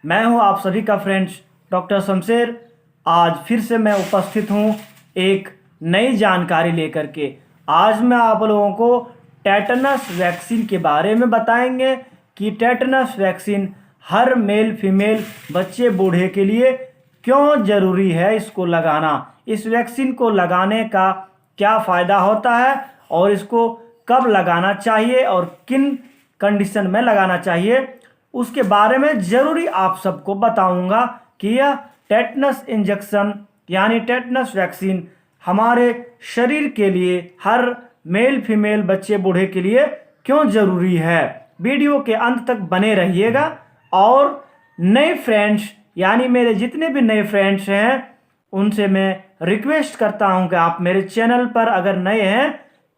मैं हूं आप सभी का फ्रेंड्स डॉक्टर शमशेर। आज फिर से मैं उपस्थित हूं एक नई जानकारी लेकर के। आज मैं आप लोगों को टेटनस वैक्सीन के बारे में बताएंगे कि टेटनस वैक्सीन हर मेल फीमेल बच्चे बूढ़े के लिए क्यों ज़रूरी है इसको लगाना। इस वैक्सीन को लगाने का क्या फ़ायदा होता है और इसको कब लगाना चाहिए और किन कंडीशन में लगाना चाहिए, उसके बारे में ज़रूरी आप सबको बताऊंगा कि यह टेटनस इंजेक्शन यानी टेटनस वैक्सीन हमारे शरीर के लिए हर मेल फीमेल बच्चे बूढ़े के लिए क्यों ज़रूरी है। वीडियो के अंत तक बने रहिएगा। और नए फ्रेंड्स यानी मेरे जितने भी नए फ्रेंड्स हैं उनसे मैं रिक्वेस्ट करता हूं कि आप मेरे चैनल पर अगर नए हैं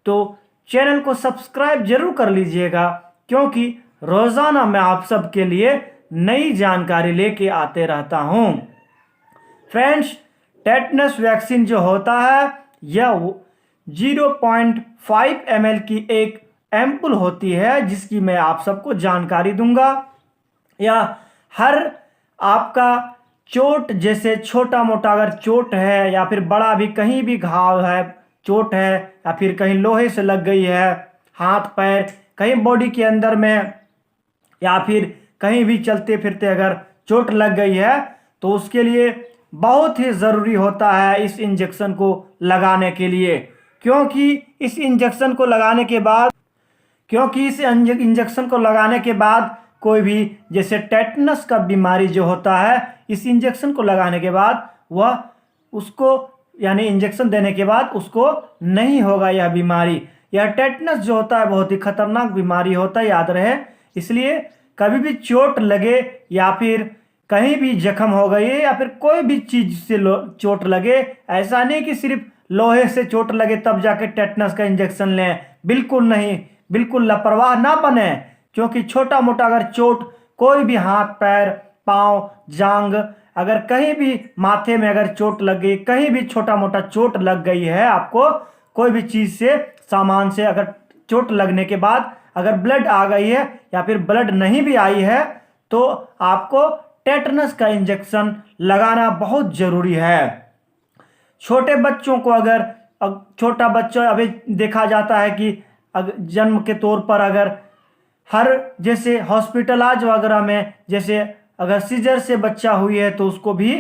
तो चैनल को सब्सक्राइब जरूर कर लीजिएगा, क्योंकि रोज़ाना मैं आप सबके लिए नई जानकारी लेके आते रहता हूं। फ्रेंड्स, टेटनस वैक्सीन जो होता है यह 0.5 ml की एक एम्पुल होती है, जिसकी मैं आप सबको जानकारी दूंगा। यह हर आपका चोट, जैसे छोटा मोटा अगर चोट है या फिर बड़ा भी कहीं भी घाव है, चोट है या फिर कहीं लोहे से लग गई है, हाथ पैर कहीं बॉडी के अंदर में या फिर कहीं भी चलते फिरते अगर चोट लग गई है तो उसके लिए बहुत ही ज़रूरी होता है इस इंजेक्शन को लगाने के लिए। क्योंकि इस इंजेक्शन को लगाने के बाद कोई भी जैसे टेटनस का बीमारी जो होता है, इस इंजेक्शन को लगाने के बाद वह उसको यानी इंजेक्शन देने के बाद उसको नहीं होगा यह बीमारी। यह टेटनस जो होता है बहुत ही खतरनाक बीमारी होता है, याद रहे। इसलिए कभी भी चोट लगे या फिर कहीं भी जख्म हो गई या फिर कोई भी चीज़ से चोट लगे, ऐसा नहीं कि सिर्फ लोहे से चोट लगे तब जाके टेटनस का इंजेक्शन लें। बिल्कुल नहीं, बिल्कुल लापरवाह ना बने। क्योंकि छोटा मोटा अगर चोट, कोई भी हाथ पैर पाँव जांग, अगर कहीं भी माथे में अगर चोट लग गई, कहीं भी छोटा मोटा चोट लग गई है, आपको कोई भी चीज़ से सामान से अगर चोट लगने के बाद अगर ब्लड आ गई है या फिर ब्लड नहीं भी आई है तो आपको टेटनस का इंजेक्शन लगाना बहुत ज़रूरी है। छोटे बच्चों को अगर छोटा बच्चा अभी देखा जाता है कि जन्म के तौर पर अगर हर जैसे हॉस्पिटलाइज वगैरह में जैसे अगर सीजर से बच्चा हुई है तो उसको भी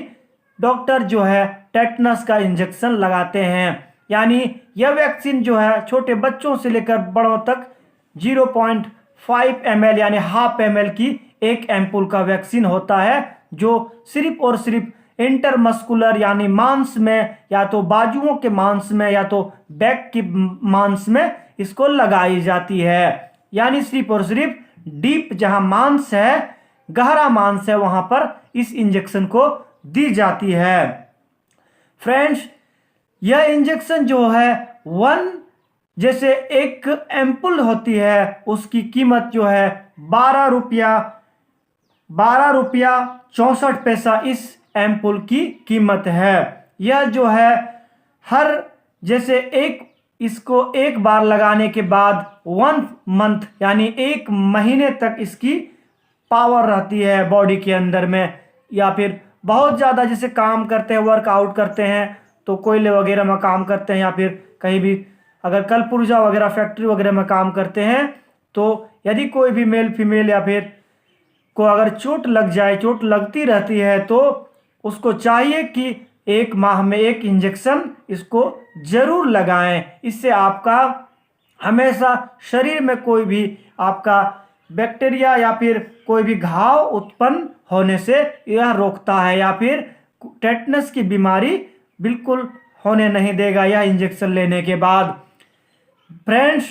डॉक्टर जो है टेटनस का इंजेक्शन लगाते हैं। यानी यह वैक्सीन जो है छोटे बच्चों से लेकर बड़ों तक 0.5 ml यानी हाफ ml की एक एम्पुल का वैक्सीन होता है, जो सिर्फ और सिर्फ इंटरमस्कुलर यानी मांस में, या तो बाजुओं के मांस में या तो बैक की मांस में इसको लगाई जाती है। यानी सिर्फ और सिर्फ डीप जहां मांस है, गहरा मांस है, वहां पर इस इंजेक्शन को दी जाती है। फ्रेंड्स, यह इंजेक्शन जो है जैसे एक एम्पुल होती है उसकी कीमत जो है 12 रुपया 64 पैसा इस एम्पुल की कीमत है। यह जो है हर जैसे इसको एक बार लगाने के बाद 1 मंथ यानी 1 महीने तक इसकी पावर रहती है बॉडी के अंदर में। या फिर बहुत ज़्यादा जैसे काम करते हैं, वर्कआउट करते हैं तो कोयले वगैरह में काम करते हैं या फिर कहीं भी अगर कलपुर्जा वगैरह फैक्ट्री वगैरह में काम करते हैं, तो यदि कोई भी मेल फीमेल या फिर को अगर चोट लग जाए, चोट लगती रहती है, तो उसको चाहिए कि 1 माह में 1 इंजेक्शन इसको ज़रूर लगाएं। इससे आपका हमेशा शरीर में कोई भी आपका बैक्टीरिया या फिर कोई भी घाव उत्पन्न होने से यह रोकता है, या फिर टेटनस की बीमारी बिल्कुल होने नहीं देगा यह इंजेक्शन लेने के बाद। फ्रेंड्स,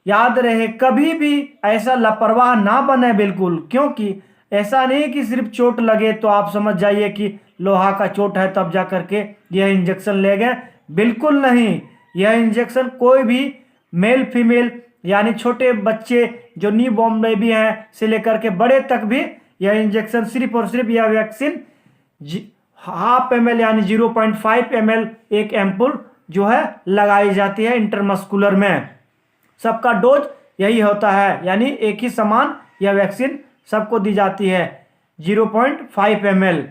याद रहे कभी भी ऐसा लापरवाह ना बने बिल्कुल। क्योंकि ऐसा नहीं कि सिर्फ चोट लगे तो आप समझ जाइए कि लोहा का चोट है तब जा करके यह इंजेक्शन ले गए। बिल्कुल नहीं, यह इंजेक्शन कोई भी मेल फीमेल यानी छोटे बच्चे जो न्यू बॉर्न बेबी हैं से लेकर के बड़े तक भी यह इंजेक्शन सिर्फ और सिर्फ यह वैक्सीन हाफ ml यानी 0.5 ml एक एम्पुल जो है लगाई जाती है इंटरमस्कुलर में। सबका डोज यही होता है, यानी एक ही समान यह वैक्सीन सबको दी जाती है। 0.5 ml।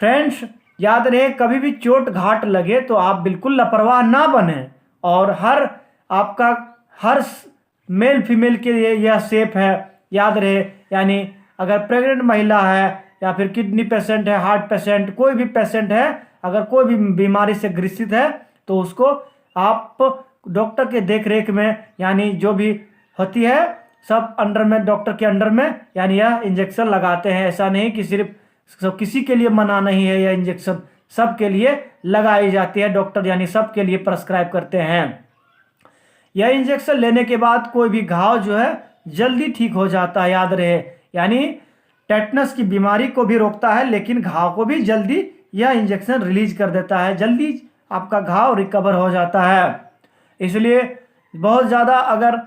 फ्रेंड्स याद रहे, कभी भी चोट घाट लगे तो आप बिल्कुल लापरवाह ना बने, और हर मेल फीमेल के लिए यह सेफ है, याद रहे। यानी अगर प्रेग्नेंट महिला है या फिर किडनी पेशेंट है, हार्ट पेशेंट, कोई भी पेशेंट है, अगर कोई भी बीमारी से ग्रसित है तो उसको आप डॉक्टर के देख रेख में, यानी जो भी होती है सब अंडर में, डॉक्टर के अंडर में, यानी यह इंजेक्शन लगाते हैं। ऐसा नहीं कि सिर्फ किसी के लिए मना नहीं है, यह इंजेक्शन सबके लिए लगाई जाती है, डॉक्टर यानी सबके लिए प्रेस्क्राइब करते हैं। यह इंजेक्शन लेने के बाद कोई भी घाव जो है जल्दी ठीक हो जाता है, याद रहे। यानी टेटनस की बीमारी को भी रोकता है, लेकिन घाव को भी जल्दी यह इंजेक्शन रिलीज कर देता है, जल्दी आपका घाव रिकवर हो जाता है। इसलिए बहुत ज़्यादा अगर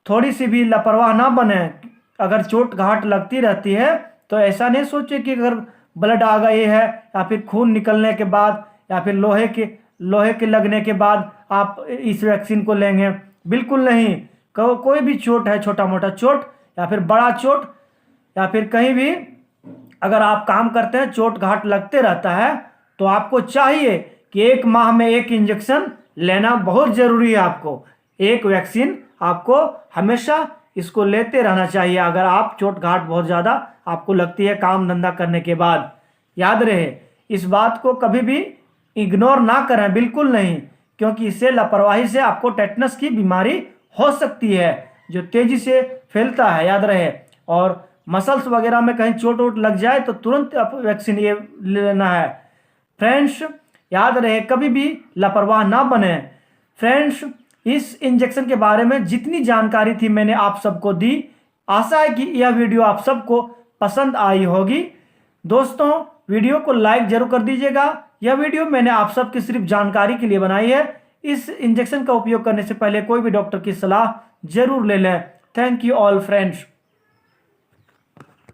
थोड़ी सी भी लापरवाह ना बने, अगर चोट घाट लगती रहती है तो ऐसा नहीं सोचे कि अगर ब्लड आ गई है या फिर खून निकलने के बाद या फिर लोहे के लगने के बाद आप इस वैक्सीन को लेंगे, बिल्कुल नहीं। कोई भी चोट है, छोटा मोटा चोट या फिर बड़ा चोट या फिर कहीं भी अगर आप काम करते हैं चोट घाट लगते रहता है, तो आपको चाहिए कि 1 माह में 1 इंजेक्शन लेना बहुत ज़रूरी है। आपको एक वैक्सीन आपको हमेशा इसको लेते रहना चाहिए, अगर आप चोट घाट बहुत ज़्यादा आपको लगती है काम धंधा करने के बाद। याद रहे, इस बात को कभी भी इग्नोर ना करें, बिल्कुल नहीं, क्योंकि इससे लापरवाही से आपको टेटनस की बीमारी हो सकती है जो तेज़ी से फैलता है, याद रहे। और मसल्स वगैरह में कहीं चोट वोट लग जाए तो तुरंत आप वैक्सीन ये लेना है। फ्रेंड्स याद रहे, कभी भी लापरवाह ना बने। फ्रेंड्स इस इंजेक्शन के बारे में जितनी जानकारी थी मैंने आप सबको दी, आशा है कि यह वीडियो आप सबको पसंद आई होगी। दोस्तों वीडियो को लाइक जरूर कर दीजिएगा। यह वीडियो मैंने आप सबकी सिर्फ जानकारी के लिए बनाई है। इस इंजेक्शन का उपयोग करने से पहले कोई भी डॉक्टर की सलाह जरूर ले लें। Thank you all friends.